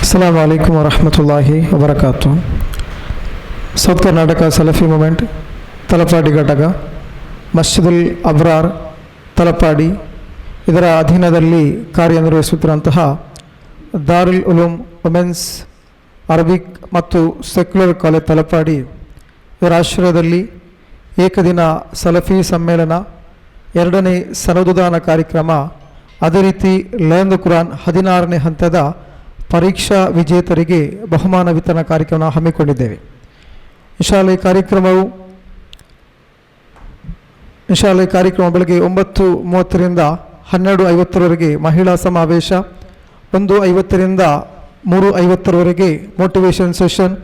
अस्सलामु अलैकुम वरहमतुल्लाहि वबरकातुहु। ಸೌತ್ ಕರ್ನಾಟಕ ಸಲಫಿ ಮೂಮೆಂಟ್ ತಲಪಾಡಿ ಘಟಕ ಮಸ್ಜಿದುಲ್ ಅಬ್ರಾರ್ ತಲಪಾಡಿ ಇದರ ಅಧೀನದಲ್ಲಿ ಕಾರ್ಯನಿರ್ವಹಿಸುತ್ತಿರುವಂತಹ ದಾರುಲ್ ಉಲೂಮ್ ವುಮೆನ್ಸ್ ಅರಬಿಕ್ ಮತ್ತು ಸೆಕ್ಯುಲರ್ ಕಾಲೇಜ್ ತಲಪಾಡಿ ಇದರ ಆಶ್ರಯದಲ್ಲಿ ಏಕದಿನ ಸಲಫಿ ಸಮ್ಮೇಳನ, ಎರಡನೇ ಸನದುದಾನ ಕಾರ್ಯಕ್ರಮ, ಅದೇ ರೀತಿ ಲರ್ನ್ ದ ಕುರಾನ್ 16ನೇ ಹಂತದ ಪರೀಕ್ಷಾ ವಿಜೇತರಿಗೆ ಬಹುಮಾನ ವಿತರಣಾ ಕಾರ್ಯಕ್ರಮ ಹಮ್ಮಿಕೊಂಡಿದ್ದೇವೆ. ಈ ಕಾರ್ಯಕ್ರಮ ಬೆಳಗ್ಗೆ 9:30ರಿಂದ 12:50ರವರೆಗೆ ಮಹಿಳಾ ಸಮಾವೇಶ, 1:50ರಿಂದ 3:50ರವರೆಗೆ ಮೋಟಿವೇಶನ್ ಸೆಷನ್,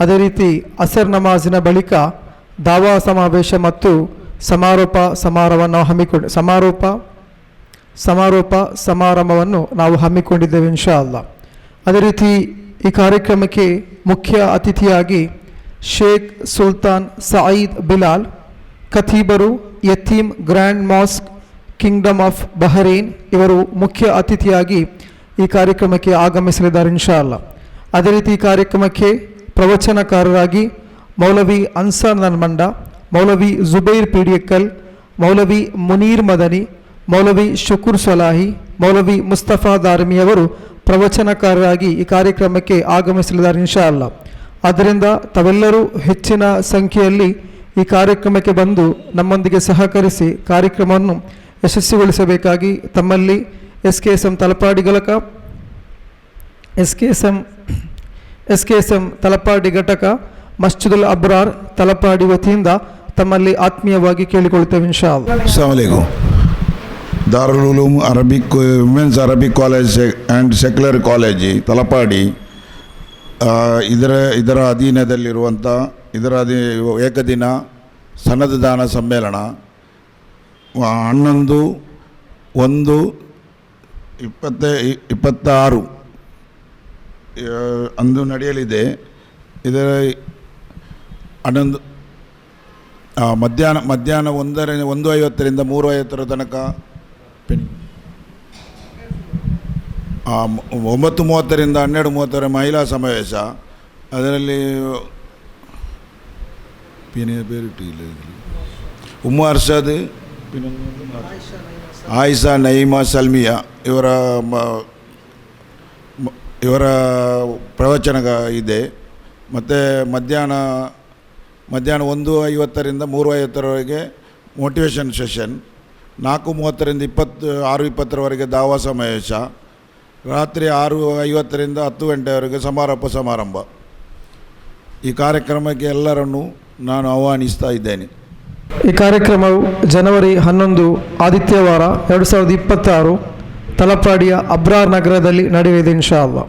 ಅದೇ ರೀತಿ ಅಸರ್ ನಮಾಜಿನ ಬಳಿಕ ದಾವಾ ಸಮಾವೇಶ ಮತ್ತು ಸಮಾರೋಪ ಸಮಾರಂಭವನ್ನು ನಾವು ಹಮ್ಮಿಕೊಂಡಿದ್ದೇವೆ ಇನ್ಶಾ ಅಲ್ಲಾ. ಅದೇ ರೀತಿ ಈ ಕಾರ್ಯಕ್ರಮಕ್ಕೆ ಮುಖ್ಯ ಅತಿಥಿಯಾಗಿ ಶೇಖ್ ಸುಲ್ತಾನ್ ಸಯೀದ್ ಬಿಲಾಲ್ ಖತೀಬರು, Yateem grand mosque kingdom of Bahrain ಇವರು ಮುಖ್ಯ ಅತಿಥಿಯಾಗಿ ಈ ಕಾರ್ಯಕ್ರಮಕ್ಕೆ ಆಗಮಿಸಲಿದ್ದಾರೆ ಇನ್ಶಾ ಅಲ್ಲಾ. ಅದೇ ರೀತಿ ಈ ಕಾರ್ಯಕ್ರಮಕ್ಕೆ ಪ್ರವಚನಕಾರರಾಗಿ ಮೌಲವಿ ಅನ್ಸಾರ್ ನಲ್ಮಂಡ, ಮೌಲವಿ ಜುಬೈರ್ ಪಿಡಿಯಕ್ಕಲ್, ಮೌಲವಿ ಮುನೀರ್ ಮದನಿ, ಮೌಲವಿ ಶುಕುರ್ ಸಲಾಹಿ, ಮೌಲವಿ ಮುಸ್ತಫಾ ದಾರ್ಮಿಯವರು ಪ್ರವಚನಕಾರರಾಗಿ ಈ ಕಾರ್ಯಕ್ರಮಕ್ಕೆ ಆಗಮಿಸಲಿದ್ದಾರೆ ಇನ್ಶಾ ಅಲ್ಲಾ. ಆದ್ದರಿಂದ ತಾವೆಲ್ಲರೂ ಹೆಚ್ಚಿನ ಸಂಖ್ಯೆಯಲ್ಲಿ ಈ ಕಾರ್ಯಕ್ರಮಕ್ಕೆ ಬಂದು ನಮ್ಮೊಂದಿಗೆ ಸಹಕರಿಸಿ ಕಾರ್ಯಕ್ರಮವನ್ನು ಯಶಸ್ವಿಗೊಳಿಸಬೇಕಾಗಿ ತಮ್ಮಲ್ಲಿ ಎಸ್ಕೆಎಸ್ಎಂ ತಲಪಾಡಿ ಘಟಕ ಮಸ್ಜಿದುಲ್ ಅಬ್ರಾರ್ ತಲಪಾಡಿ ವತಿಯಿಂದ ತಮ್ಮಲ್ಲಿ ಆತ್ಮೀಯವಾಗಿ ಕೇಳಿಕೊಳ್ತೇವೆ ಇನ್ಶಾ ಅಲ್ಲಾ. अस्सलाम वालेकुम. Darul Uloom Arabic women's Arabic college and secular college Talapady ಇದರ ಅಧೀನದಲ್ಲಿರುವಂಥ ಏಕದಿನ ಸನದದಾನ ಸಮ್ಮೇಳನ 11/1/26 ಅಂದು ನಡೆಯಲಿದೆ. ಇದರ ಮಧ್ಯಾಹ್ನ 1:50ರಿಂದ 3:50 ತನಕ 9:30ರಿಂದ 12:30 ಮಹಿಳಾ ಸಮಾವೇಶ. ಅದರಲ್ಲಿ ಉಮ್ಮು ಅರ್ಷದ್, ಆಯಿಷಾ ನಯೀಮಾ ಸಲ್ಮಿಯಾ ಇವರ ಪ್ರವಚನ ಇದೆ. ಮತ್ತು ಮಧ್ಯಾಹ್ನ 1:50ರಿಂದ 3:50ರವರೆಗೆ ಮೋಟಿವೇಶನ್ ಸೆಷನ್, 4:30ರಿಂದ 6:20ರವರೆಗೆ ದಾವಾ ಸಮಾವೇಶ, ರಾತ್ರಿ 6:50ರಿಂದ 10 ಗಂಟೆವರೆಗೆ ಸಮಾರಂಭ. ಈ ಕಾರ್ಯಕ್ರಮಕ್ಕೆ ಎಲ್ಲರನ್ನು ನಾನು ಆಹ್ವಾನಿಸ್ತಾ ಇದ್ದೇನೆ. ಈ ಕಾರ್ಯಕ್ರಮವು ಜನವರಿ 11 ಆದಿತ್ಯವಾರ 2026 ತಲಪಾಡಿಯ ಅಬ್ರಾರ್ ನಗರದಲ್ಲಿ ನಡೆಯಲಿದೆ ಇನ್ಶಾ ಅಲ್ಲಾ.